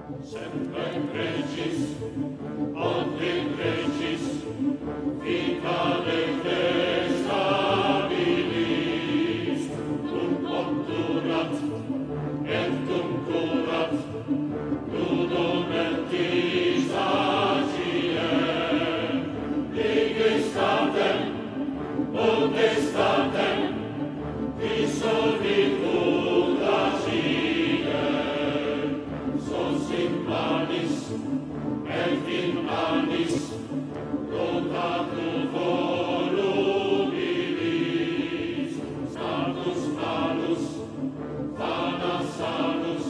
Semper Regis, ad in Regis, vita de stabilis, cum obturat, et cum curat, ludum mentis agiem, digestatem, potestatem, dissolvitur agiem, sos in manis, et in anis, rotatur volubilis, status malus, vana salus,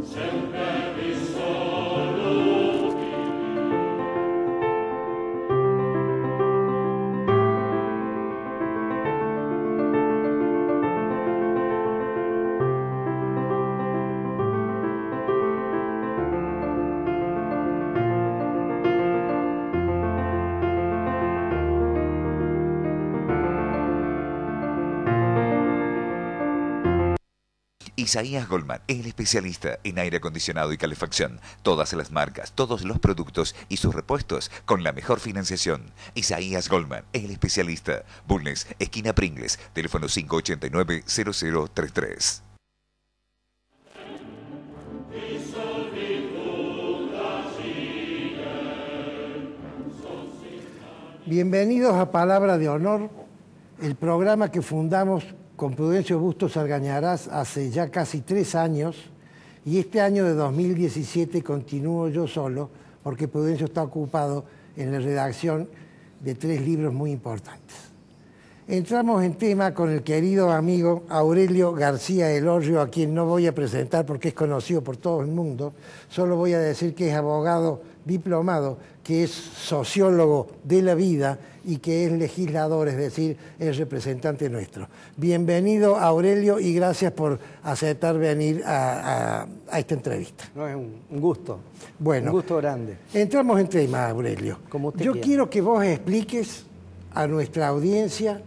semper dissolubilis. Isaías Goldman es el especialista en aire acondicionado y calefacción. Todas las marcas, todos los productos y sus repuestos con la mejor financiación. Isaías Goldman es el especialista. Bulnes, esquina Pringles, teléfono 589-0033. Bienvenidos a Palabra de Honor, el programa que fundamos con Prudencio Bustos Argañarás hace ya casi 3 años, y este año de 2017 continúo yo solo porque Prudencio está ocupado en la redacción de 3 libros muy importantes. Entramos en tema con el querido amigo Aurelio García Elorrio, a quien no voy a presentar porque es conocido por todo el mundo, solo voy a decir que es abogado diplomado, que es sociólogo de la vida y que es legislador, es decir, es representante nuestro. Bienvenido, Aurelio, y gracias por aceptar venir a esta entrevista. No, es un gusto, bueno, un gusto grande. Entramos en tema, Aurelio. Yo quiero que vos expliques a nuestra audiencia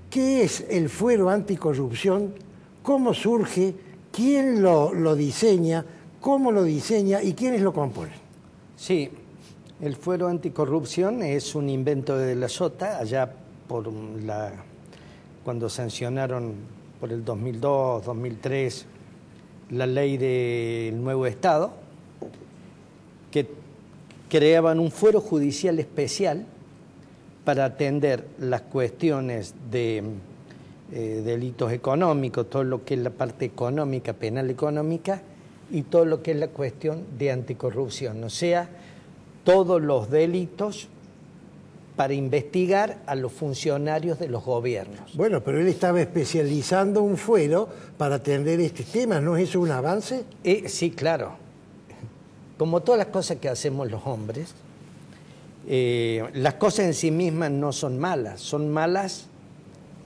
qué es el Fuero Anticorrupción, cómo surge, quién lo diseña, cómo lo diseña y quiénes lo componen. Sí, el Fuero Anticorrupción es un invento de la Sota, allá por cuando sancionaron por el 2002, 2003 la ley del nuevo Estado, que creaban un fuero judicial especial para atender las cuestiones de delitos económicos, todo lo que es la parte económica, penal económica, y todo lo que es la cuestión de anticorrupción, o sea, todos los delitos para investigar a los funcionarios de los gobiernos. Bueno, pero él estaba especializando un fuero para atender estos temas, ¿no es eso un avance? Sí, claro. Como todas las cosas que hacemos los hombres, las cosas en sí mismas no son malas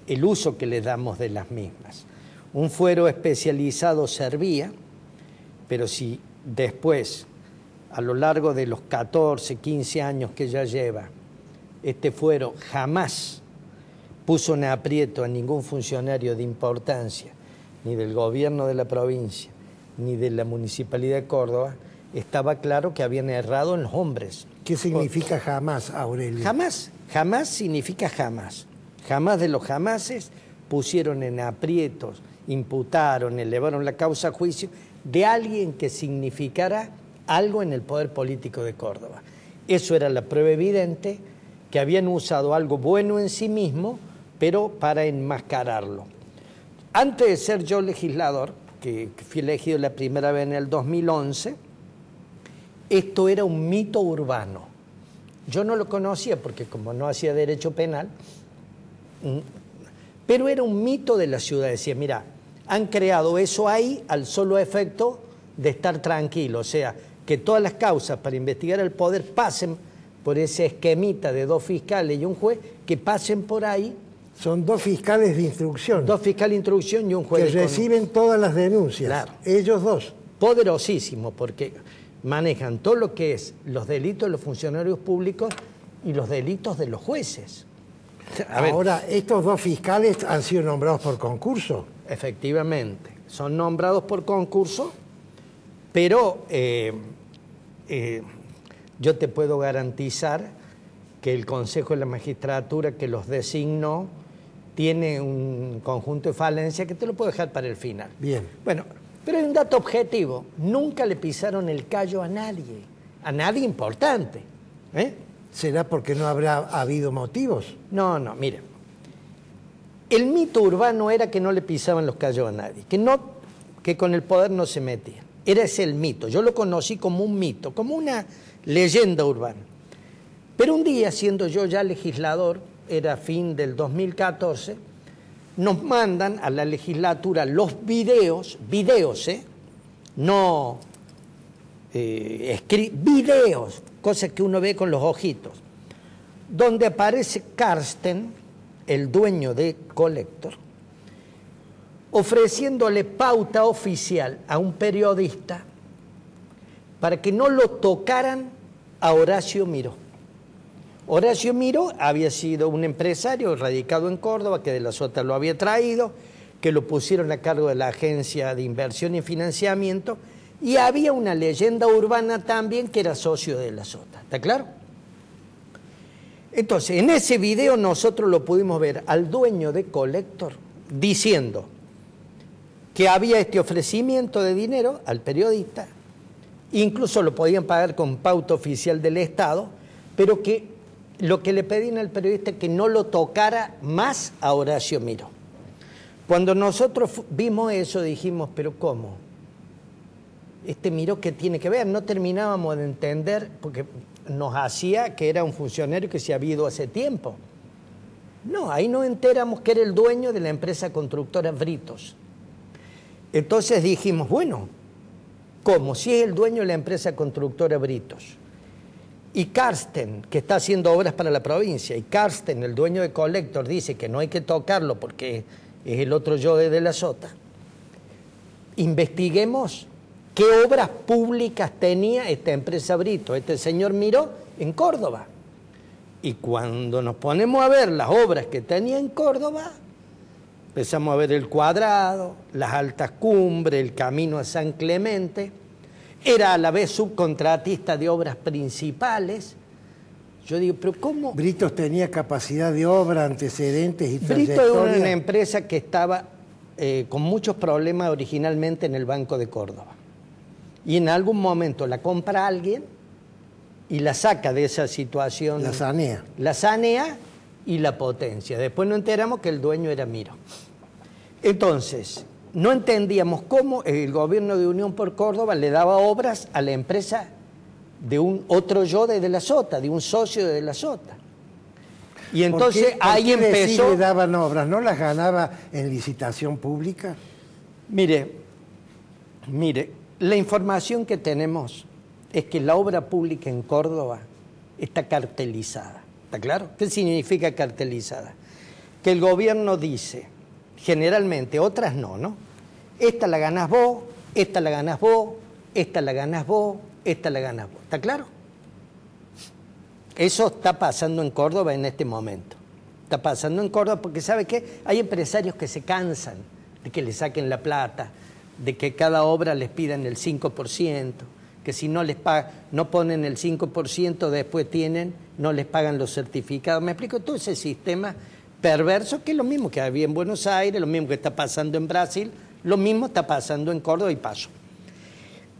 el uso que le damos de las mismas. Un fuero especializado servía, pero si después, a lo largo de los 14, 15 años que ya lleva, este fuero jamás puso en aprieto a ningún funcionario de importancia, ni del gobierno de la provincia, ni de la Municipalidad de Córdoba, estaba claro que habían errado en los hombres. ¿Qué significa jamás, Aurelio? Jamás significa jamás. Jamás de los jamases pusieron en aprietos, imputaron, elevaron la causa a juicio de alguien que significara algo en el poder político de Córdoba. Eso era la prueba evidente que habían usado algo bueno en sí mismo, pero para enmascararlo. Antes de ser yo legislador, que fui elegido la primera vez en el 2011, esto era un mito urbano. Yo no lo conocía porque como no hacía derecho penal, pero era un mito de la ciudad. Decía, mira, han creado eso ahí al solo efecto de estar tranquilo, o sea, que todas las causas para investigar el poder pasen por ese esquemita de 2 fiscales y un juez, que pasen por ahí. Son 2 fiscales de instrucción. 2 fiscales de instrucción y un juez. Que reciben todas las denuncias. Claro. Ellos 2. Poderosísimo, porque manejan todo lo que es los delitos de los funcionarios públicos y los delitos de los jueces. Ahora, estos 2 fiscales han sido nombrados por concurso. Efectivamente, son nombrados por concurso Pero yo te puedo garantizar que el Consejo de la Magistratura que los designó tiene un conjunto de falencias que te lo puedo dejar para el final. Bien. Bueno, pero hay un dato objetivo. Nunca le pisaron el callo a nadie importante. ¿Será porque no habrá habido motivos? No, mira. El mito urbano era que no le pisaban los callos a nadie, que con el poder no se metían. Era ese el mito. Yo lo conocí como un mito, como una leyenda urbana. Pero un día, siendo yo ya legislador, era fin del 2014, nos mandan a la legislatura los videos, no videos, cosas que uno ve con los ojitos, donde aparece Carsten, el dueño de Collector, ofreciéndole pauta oficial a un periodista para que no lo tocaran a Horacio Miró. Horacio Miró había sido un empresario radicado en Córdoba, que de la Sota lo había traído, que lo pusieron a cargo de la Agencia de Inversión y Financiamiento, y había una leyenda urbana también que era socio de la Sota. ¿Está claro? Entonces, en ese video nosotros lo pudimos ver al dueño de Collector diciendo que había este ofrecimiento de dinero al periodista, incluso lo podían pagar con pauta oficial del Estado, pero que lo que le pedían al periodista es que no lo tocara más a Horacio Miró. Cuando nosotros vimos eso dijimos, pero ¿cómo? Este Miró, ¿qué tiene que ver? No terminábamos de entender, porque nos hacía que era un funcionario que se había ido hace tiempo. No, ahí nos enteramos que era el dueño de la empresa constructora Britos. Entonces dijimos, bueno, ¿cómo? Si es el dueño de la empresa constructora Britos, y Carsten, que está haciendo obras para la provincia, y Carsten, el dueño de Collector, dice que no hay que tocarlo porque es el otro yo de la Sota, investiguemos qué obras públicas tenía esta empresa Brito, este señor Miró, en Córdoba. Y cuando nos ponemos a ver las obras que tenía en Córdoba, empezamos a ver el Cuadrado, las Altas Cumbres, el Camino a San Clemente. Era a la vez subcontratista de obras principales. Yo digo, pero ¿cómo? Britos tenía capacidad de obra, antecedentes y Brito trayectoria. era una empresa que estaba con muchos problemas originalmente en el Banco de Córdoba. Y en algún momento la compra alguien y la saca de esa situación. La sanea. La sanea y la potencia. Después nos enteramos que el dueño era Miró. Entonces, no entendíamos cómo el gobierno de Unión por Córdoba le daba obras a la empresa de un otro yo de la Sota, de un socio de la Sota. Y entonces ahí empezó... ¿Por qué le daban obras? ¿No las ganaba en licitación pública? Mire, la información que tenemos es que la obra pública en Córdoba está cartelizada. ¿Está claro? ¿Qué significa cartelizada? Que el gobierno dice, generalmente, otras no. Esta la ganás vos, esta la ganás vos, esta la ganás vos, esta la ganás vos. ¿Está claro? Eso está pasando en Córdoba en este momento. Está pasando en Córdoba porque, ¿sabe qué? Hay empresarios que se cansan de que le saquen la plata, de que cada obra les pidan el 5%, que si no les no ponen el 5%, después no les pagan los certificados. Me explico, todo ese sistema perverso, que es lo mismo que había en Buenos Aires, lo mismo que está pasando en Brasil, lo mismo está pasando en Córdoba y Paso.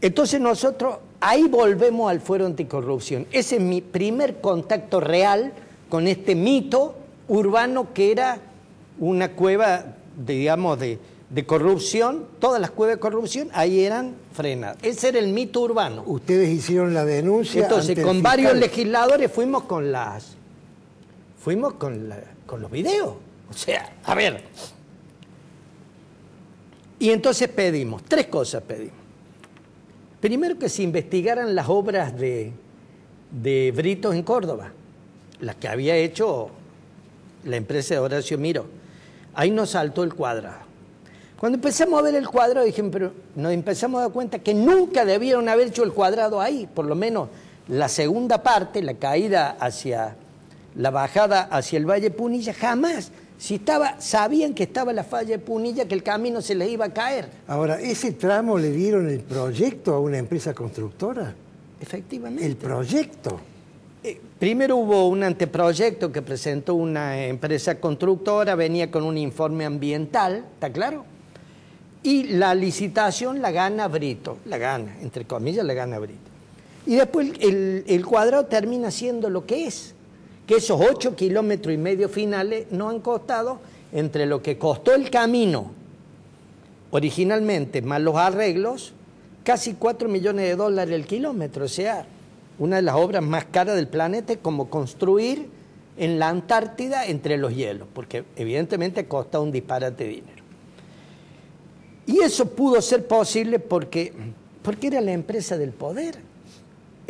Entonces nosotros ahí volvemos al Fuero Anticorrupción. Ese es mi primer contacto real con este mito urbano que era una cueva, digamos, de corrupción. Todas las cuevas de corrupción ahí eran frenadas. Ese era el mito urbano. Ustedes hicieron la denuncia. Entonces, ante el con fiscal. varios legisladores fuimos con los videos. O sea, a ver. Y entonces pedimos, 3 cosas pedimos. Primero, que se investigaran las obras de Britos en Córdoba, las que había hecho la empresa de Horacio Miró. Ahí nos saltó el Cuadrado. Cuando empezamos a ver el Cuadrado, dijimos, pero nos empezamos a dar cuenta que nunca debieron haber hecho el Cuadrado ahí, por lo menos la segunda parte, la caída hacia la bajada hacia el Valle Punilla, jamás Si sabían que estaba la falla de Punilla, que el camino se les iba a caer. Ahora, ¿ese tramo le dieron el proyecto a una empresa constructora? Efectivamente. El proyecto. Primero hubo un anteproyecto que presentó una empresa constructora, venía con un informe ambiental, ¿está claro? Y la licitación la gana Brito, la gana, entre comillas, la gana Brito. Y después el cuadrado termina siendo lo que es, que esos 8,5 kilómetros finales nos han costado, entre lo que costó el camino originalmente, más los arreglos, casi $4 millones el kilómetro, o sea, una de las obras más caras del planeta es como construir en la Antártida entre los hielos, porque evidentemente cuesta un disparate de dinero. Y eso pudo ser posible porque era la empresa del poder.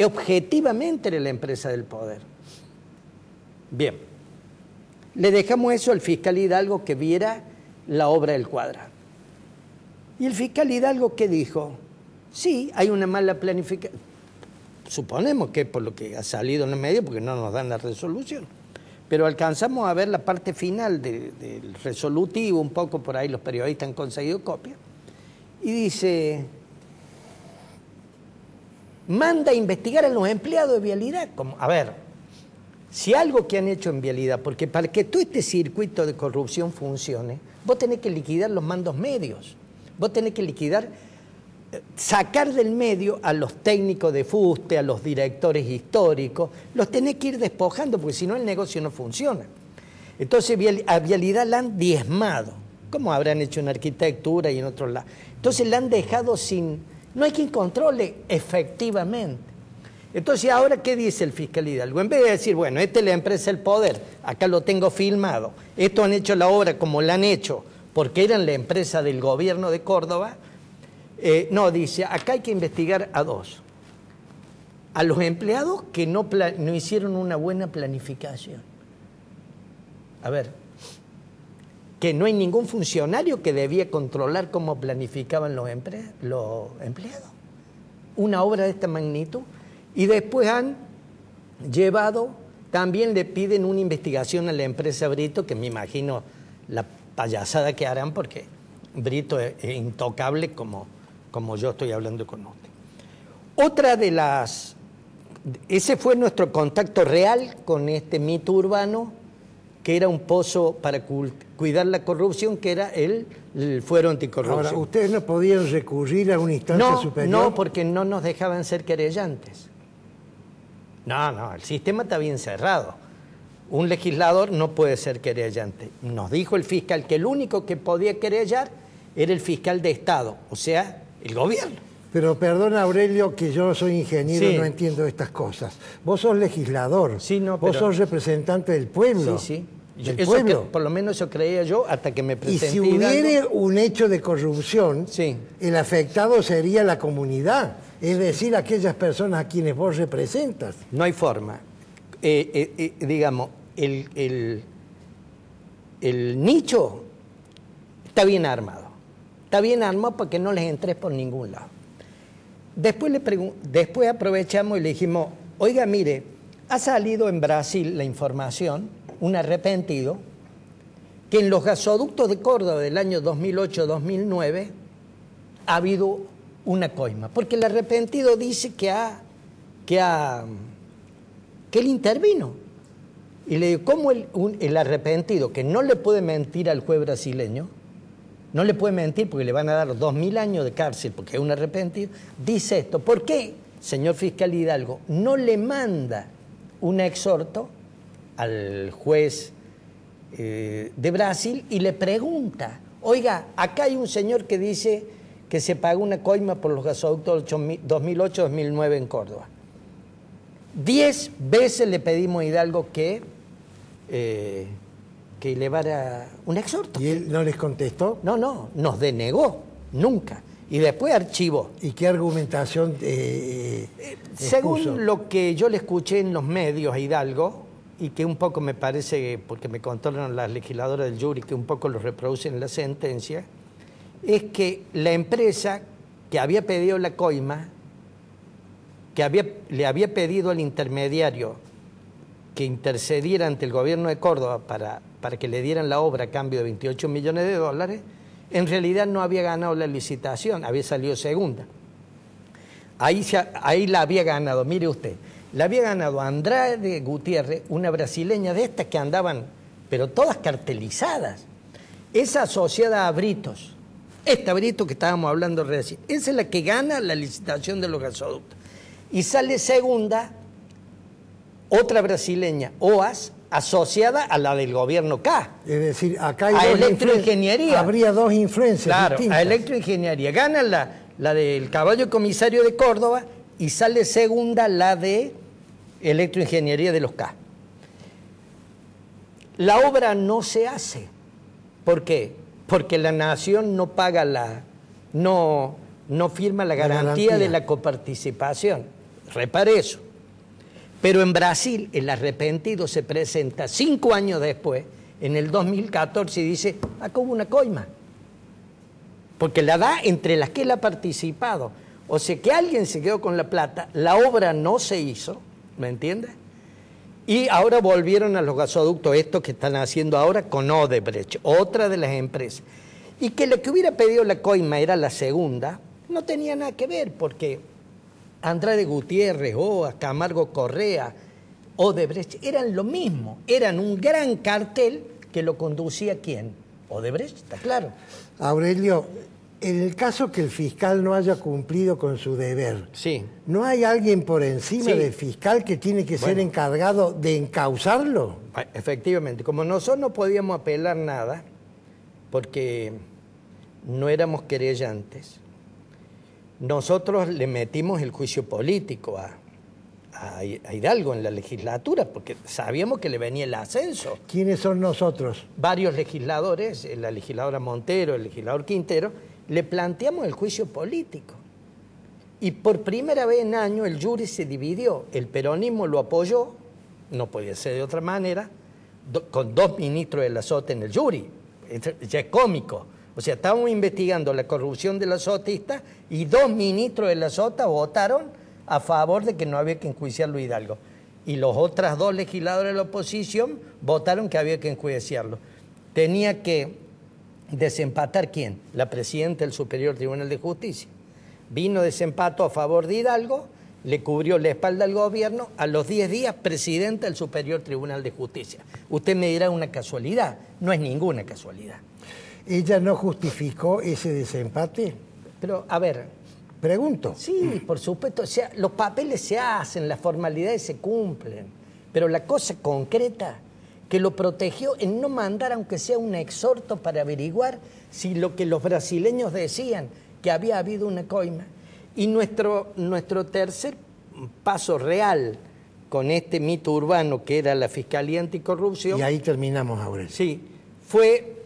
Objetivamente era la empresa del poder. Bien, le dejamos eso al fiscal Hidalgo que viera la obra del cuadrado. Y el fiscal Hidalgo, ¿qué dijo? Sí, hay una mala planificación. Suponemos que es por lo que ha salido en el medio, porque no nos dan la resolución. Pero alcanzamos a ver la parte final del resolutivo, un poco por ahí los periodistas han conseguido copia, y dice, manda a investigar a los empleados de vialidad. Como, a ver, si algo que han hecho en vialidad, porque para que todo este circuito de corrupción funcione, vos tenés que liquidar los mandos medios, vos tenés que liquidar, sacar del medio a los técnicos de fuste, a los directores históricos, los tenés que ir despojando, porque si no el negocio no funciona. Entonces a vialidad la han diezmado, como habrán hecho en arquitectura y en otros lados. Entonces la han dejado sin, no hay quien controle efectivamente. Entonces ahora, ¿qué dice el fiscal Hidalgo? En vez de decir, bueno, esta es la empresa del poder, acá lo tengo filmado, estos han hecho la obra como la han hecho, porque eran la empresa del gobierno de Córdoba, no, dice, acá hay que investigar a dos. A los empleados que no hicieron una buena planificación. A ver, que no hay ningún funcionario que debía controlar cómo planificaban los empleados. Una obra de esta magnitud. Y después han llevado, también le piden una investigación a la empresa Brito, que me imagino la payasada que harán, porque Brito es intocable como yo estoy hablando con usted. Otra de las... Ese fue nuestro contacto real con este mito urbano, que era un pozo para cuidar la corrupción, que era el fuero anticorrupción. Ahora, ¿ustedes no podían recurrir a una instancia superior? No, porque no nos dejaban ser querellantes. No, el sistema está bien cerrado. Un legislador no puede ser querellante. Nos dijo el fiscal que el único que podía querellar era el fiscal de Estado, o sea, el gobierno. Pero perdona, Aurelio, que yo soy ingeniero y Sí. no entiendo estas cosas. Vos sos legislador, Sí, no, vos pero- sos representante del pueblo. Sí. Del Eso pueblo. por lo menos eso creía yo hasta que me Y presenté. si hubiere Hidalgo. un hecho de corrupción, Sí. el afectado sería la comunidad, es decir, aquellas personas a quienes vos representas. No hay forma. Digamos, el nicho está bien armado. Está bien armado para que no les entres por ningún lado. Después aprovechamos y le dijimos, oiga, mire, ha salido en Brasil la información, un arrepentido, que en los gasoductos de Córdoba del año 2008-2009 ha habido una coima. Porque el arrepentido dice que él intervino. Y le digo, ¿cómo el arrepentido, que no le puede mentir al juez brasileño, no le puede mentir porque le van a dar 2.000 años de cárcel porque es un arrepentido, dice esto? ¿Por qué, señor fiscal Hidalgo, no le manda un exhorto al juez de Brasil y le pregunta, oiga, acá hay un señor que dice que se pagó una coima por los gasoductos 2008-2009 en Córdoba? 10 veces le pedimos a Hidalgo que elevara un exhorto. ¿Y él no les contestó? No, nos denegó, nunca. Y después archivó. ¿Y qué argumentación Según expuso? lo que yo le escuché en los medios a Hidalgo, y que un poco me parece, porque me contaron las legisladoras del jury, que un poco lo reproducen en la sentencia, es que la empresa que había pedido la coima, le había pedido al intermediario que intercediera ante el gobierno de Córdoba para para que le dieran la obra a cambio de 28 millones de dólares, en realidad no había ganado la licitación, había salido segunda. Ahí la había ganado, mire usted, la había ganado Andrade Gutiérrez, una brasileña de estas que andaban, pero todas cartelizadas. Esa asociada a Britos, esta Brito que estábamos hablando recién, esa es la que gana la licitación de los gasoductos. Y sale segunda otra brasileña, OAS, asociada a la del gobierno K. Es decir, acá a hay Electroingeniería. Habría dos influencias claro, distintas. A Electroingeniería. Gana la del caballo comisario de Córdoba y sale segunda la de Electroingeniería de los K. La obra no se hace. ¿Por qué? Porque la nación no paga no firma la garantía de la coparticipación. Repare eso. Pero en Brasil el arrepentido se presenta 5 años después, en el 2014, y dice, acá hubo una coima. Porque la da entre las que él ha participado. O sea que alguien se quedó con la plata, la obra no se hizo, ¿me entiendes? Y ahora volvieron a los gasoductos estos que están haciendo ahora con Odebrecht, otra de las empresas. Y que la que hubiera pedido la coima era la segunda, no tenía nada que ver, porque Andrade Gutiérrez, OAS, Camargo Correa, Odebrecht, eran lo mismo, eran un gran cartel que lo conducía ¿quién? Odebrecht, está claro. Aurelio, en el caso que el fiscal no haya cumplido con su deber, sí. ¿No hay alguien por encima Sí. del fiscal que tiene que ser encargado de encauzarlo? Efectivamente, como nosotros no podíamos apelar nada, porque no éramos querellantes, nosotros le metimos el juicio político a Hidalgo en la legislatura, porque sabíamos que le venía el ascenso. ¿Quiénes son nosotros? Varios legisladores, la legisladora Montero, el legislador Quintero, le planteamos el juicio político. Y por primera vez en años el jury se dividió. El peronismo lo apoyó, no podía ser de otra manera, con 2 ministros de la SOTA en el jury. Ya es cómico. O sea, estábamos investigando la corrupción de la sotista y 2 ministros de la SOTA votaron a favor de que no había que enjuiciarlo a Hidalgo. Y los otros 2 legisladores de la oposición votaron que había que enjuiciarlo. Tenía que desempatar ¿quién? La presidenta del Superior Tribunal de Justicia. Vino desempato a favor de Hidalgo, le cubrió la espalda al gobierno, a los 10 días presidenta del Superior Tribunal de Justicia. Usted me dirá una casualidad, no es ninguna casualidad. ¿Ella no justificó ese desempate? Pero, a ver... Pregunto. Sí, por supuesto, o sea, los papeles se hacen, las formalidades se cumplen, pero la cosa concreta que lo protegió en no mandar, aunque sea un exhorto para averiguar si lo que los brasileños decían, que había habido una coima. Y nuestro tercer paso real con este mito urbano que era la Fiscalía Anticorrupción... Y ahí terminamos, Aurelio. Sí, fue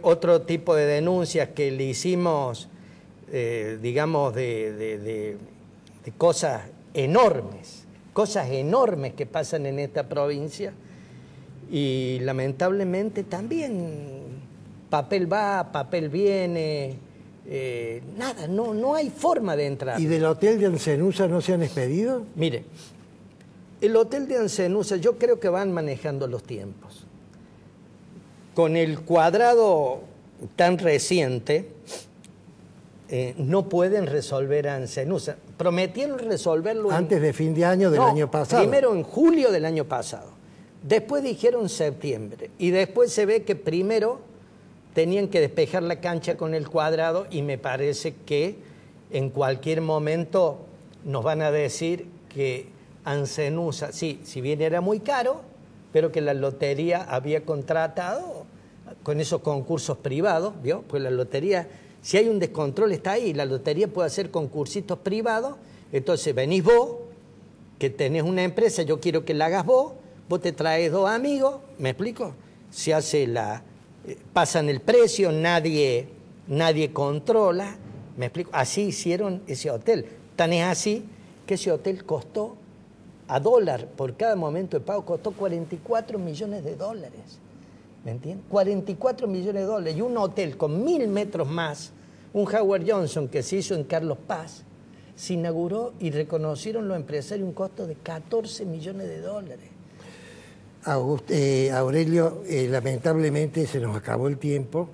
otro tipo de denuncias que le hicimos, de cosas enormes que pasan en esta provincia. Y lamentablemente también papel va, papel viene, nada, no hay forma de entrar. ¿Y del hotel de Ancenusa no se han expedido? Mire, el hotel de Ancenusa yo creo que van manejando los tiempos. Con el cuadrado tan reciente, no pueden resolver Ancenusa. Prometieron resolverlo antes de fin de año del año pasado. Primero en julio del año pasado. Después dijeron septiembre. Y después se ve que primero tenían que despejar la cancha con el cuadrado y me parece que en cualquier momento nos van a decir que Ancenusa, sí, si bien era muy caro, pero que la lotería había contratado con esos concursos privados, ¿vio? Pues la lotería, si hay un descontrol está ahí, la lotería puede hacer concursitos privados, entonces venís vos, que tenés una empresa, yo quiero que la hagas vos te traes 2 amigos, ¿me explico? Se hace pasan el precio, nadie controla, ¿me explico? Así hicieron ese hotel. Tan es así que ese hotel costó a dólar por cada momento de pago, costó $44 millones, ¿me entiendes? 44 millones de dólares. Y un hotel con 1000 metros más, un Howard Johnson que se hizo en Carlos Paz, se inauguró y reconocieron los empresarios un costo de $14 millones. Aurelio, lamentablemente se nos acabó el tiempo.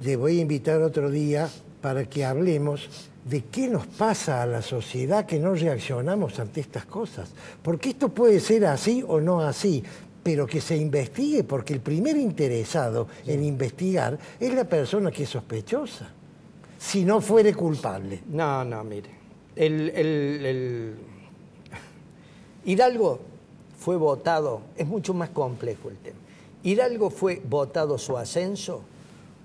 Le voy a invitar otro día para que hablemos de qué nos pasa a la sociedad que no reaccionamos ante estas cosas. Porque esto puede ser así o no así, pero que se investigue, porque el primer interesado en investigar es la persona que es sospechosa, si no fuere culpable. No, mire. Hidalgo fue votado, es mucho más complejo el tema. Hidalgo fue votado su ascenso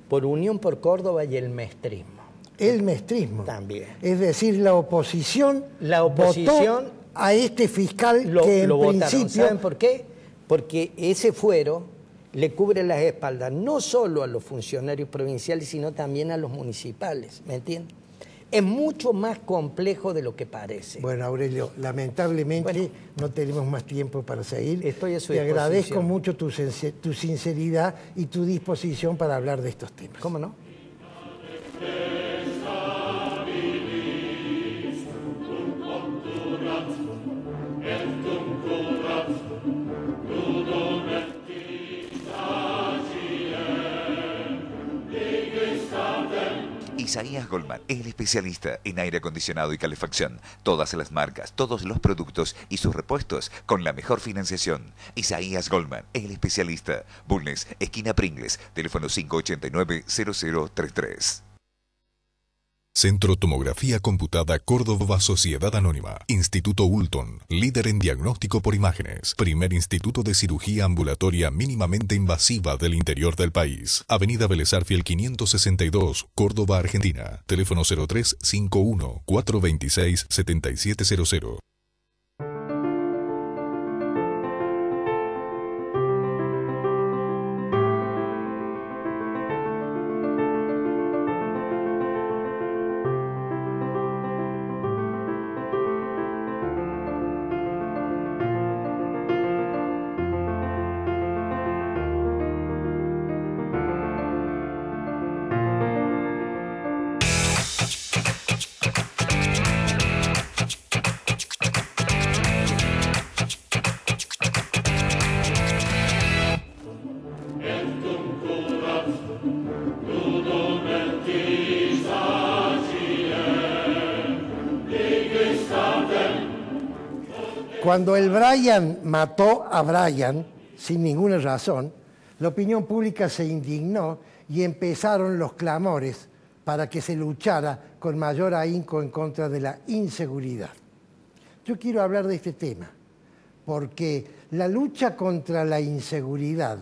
por Unión por Córdoba y el mestrismo. El mestrismo. También. Es decir, la oposición votó a este fiscal que en principio... ¿Saben por qué? Porque ese fuero le cubre las espaldas no solo a los funcionarios provinciales, sino también a los municipales, ¿me entienden? Es mucho más complejo de lo que parece. Bueno, Aurelio, lamentablemente no tenemos más tiempo para seguir. Estoy a su disposición. Te agradezco disposición. mucho tu sinceridad y tu disposición para hablar de estos temas. ¿Cómo no? Isaías Goldman, el especialista en aire acondicionado y calefacción. Todas las marcas, todos los productos y sus repuestos con la mejor financiación. Isaías Goldman, el especialista. Bulnes, esquina Pringles, teléfono 589-0033. Centro Tomografía Computada Córdoba Sociedad Anónima. Instituto Ulton, líder en diagnóstico por imágenes. Primer instituto de cirugía ambulatoria mínimamente invasiva del interior del país. Avenida Vélez Arfiel 562, Córdoba, Argentina. Teléfono 0351-426-7700. Cuando el Brian mató a Brian, sin ninguna razón, la opinión pública se indignó y empezaron los clamores para que se luchara con mayor ahínco en contra de la inseguridad. Yo quiero hablar de este tema, porque la lucha contra la inseguridad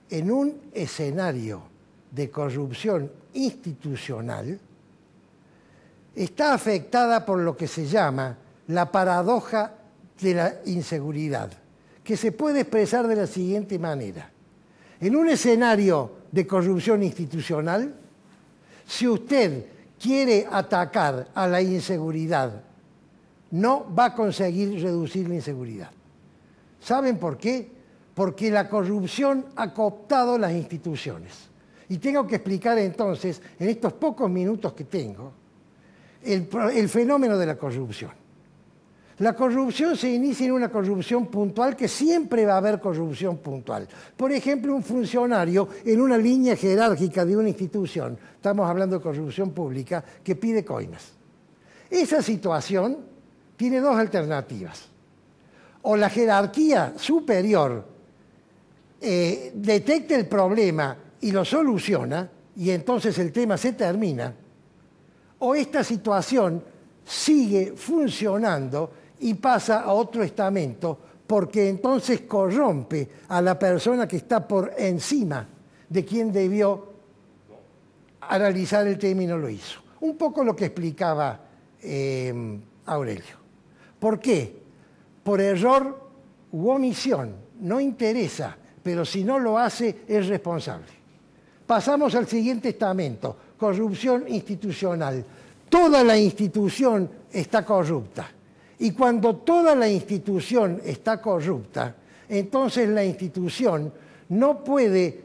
en un escenario de corrupción institucional está afectada por lo que se llama la paradoja de la inseguridad, que se puede expresar de la siguiente manera. En un escenario de corrupción institucional, si usted quiere atacar a la inseguridad, no va a conseguir reducir la inseguridad. ¿Saben por qué? Porque la corrupción ha cooptado las instituciones. Y tengo que explicar entonces, en estos pocos minutos que tengo, el fenómeno de la corrupción. La corrupción se inicia en una corrupción puntual, que siempre va a haber corrupción puntual. Por ejemplo, un funcionario en una línea jerárquica de una institución, estamos hablando de corrupción pública, que pide coimas. Esa situación tiene dos alternativas. O la jerarquía superior detecta el problema y lo soluciona, y entonces el tema se termina, o esta situación sigue funcionando y pasa a otro estamento, porque entonces corrompe a la persona que está por encima de quien debió analizar el tema y no lo hizo. Un poco lo que explicaba Aurelio. ¿Por qué? Por error u omisión. No interesa, pero si no lo hace, es responsable. Pasamos al siguiente estamento: corrupción institucional. Toda la institución está corrupta. Y cuando toda la institución está corrupta, entonces la institución no puede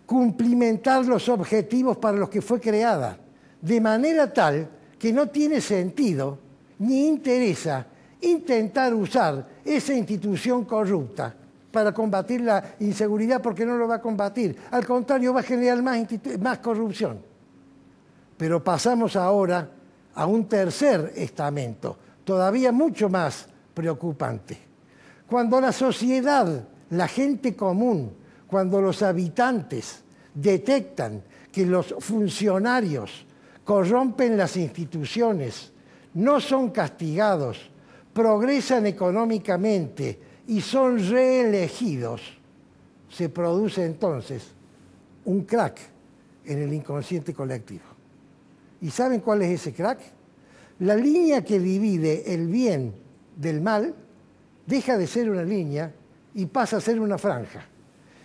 cumplimentar los objetivos para los que fue creada, de manera tal que no tiene sentido ni interesa intentar usar esa institución corrupta para combatir la inseguridad, porque no lo va a combatir. Al contrario, va a generar más corrupción. Pero pasamos ahora a un tercer estamento, todavía mucho más preocupante. Cuando la sociedad, la gente común, cuando los habitantes detectan que los funcionarios corrompen las instituciones, no son castigados, progresan económicamente y son reelegidos, se produce entonces un crack en el inconsciente colectivo. ¿Y saben cuál es ese crack? La línea que divide el bien del mal deja de ser una línea y pasa a ser una franja.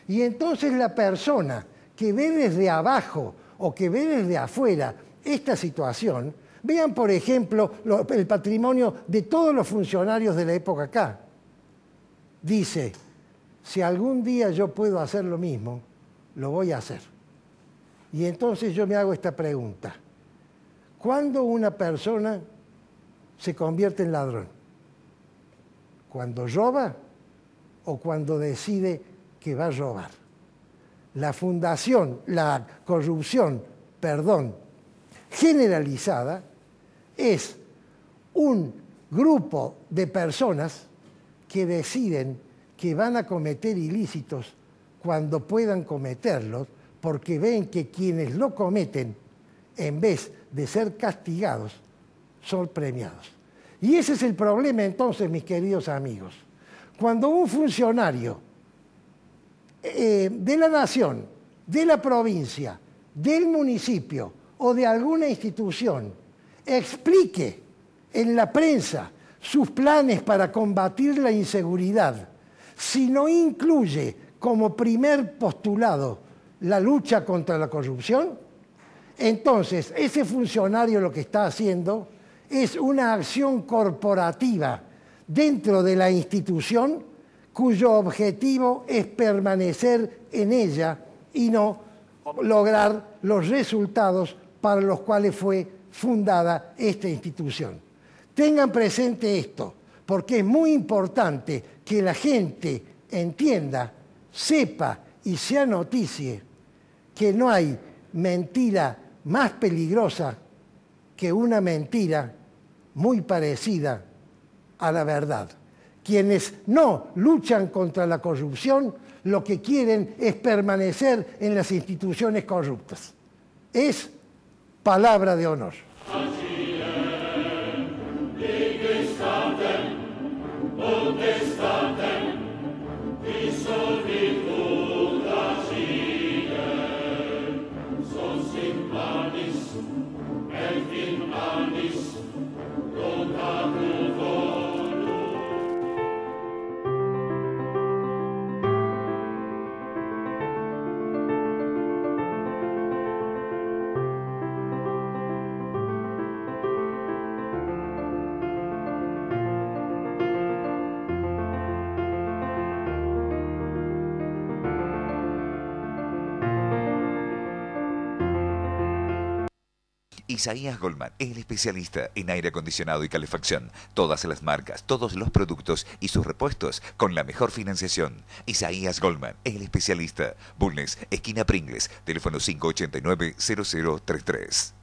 Y entonces la persona que ve desde abajo o que ve desde afuera esta situación, vean por ejemplo el patrimonio de todos los funcionarios de la época acá. Dice, si algún día yo puedo hacer lo mismo, lo voy a hacer. Y entonces yo me hago esta pregunta. ¿Cuándo una persona se convierte en ladrón? ¿Cuando roba o cuando decide que va a robar? La corrupción generalizada es un grupo de personas que deciden que van a cometer ilícitos cuando puedan cometerlos, porque ven que quienes lo cometen, en vez de ser castigados, son premiados. Y ese es el problema entonces, mis queridos amigos. Cuando un funcionario de la nación, de la provincia, del municipio o de alguna institución explique en la prensa sus planes para combatir la inseguridad, si no incluye como primer postulado la lucha contra la corrupción, entonces ese funcionario lo que está haciendo es una acción corporativa dentro de la institución cuyo objetivo es permanecer en ella y no lograr los resultados para los cuales fue fundada esta institución. Tengan presente esto, porque es muy importante que la gente entienda, sepa y sea noticia que no hay mentira más peligrosa que una mentira muy parecida a la verdad. Quienes no luchan contra la corrupción, lo que quieren es permanecer en las instituciones corruptas. Es palabra de honor. Isaías Goldman, el especialista en aire acondicionado y calefacción. Todas las marcas, todos los productos y sus repuestos con la mejor financiación. Isaías Goldman, el especialista. Bulnes, esquina Pringles, teléfono 589-0033.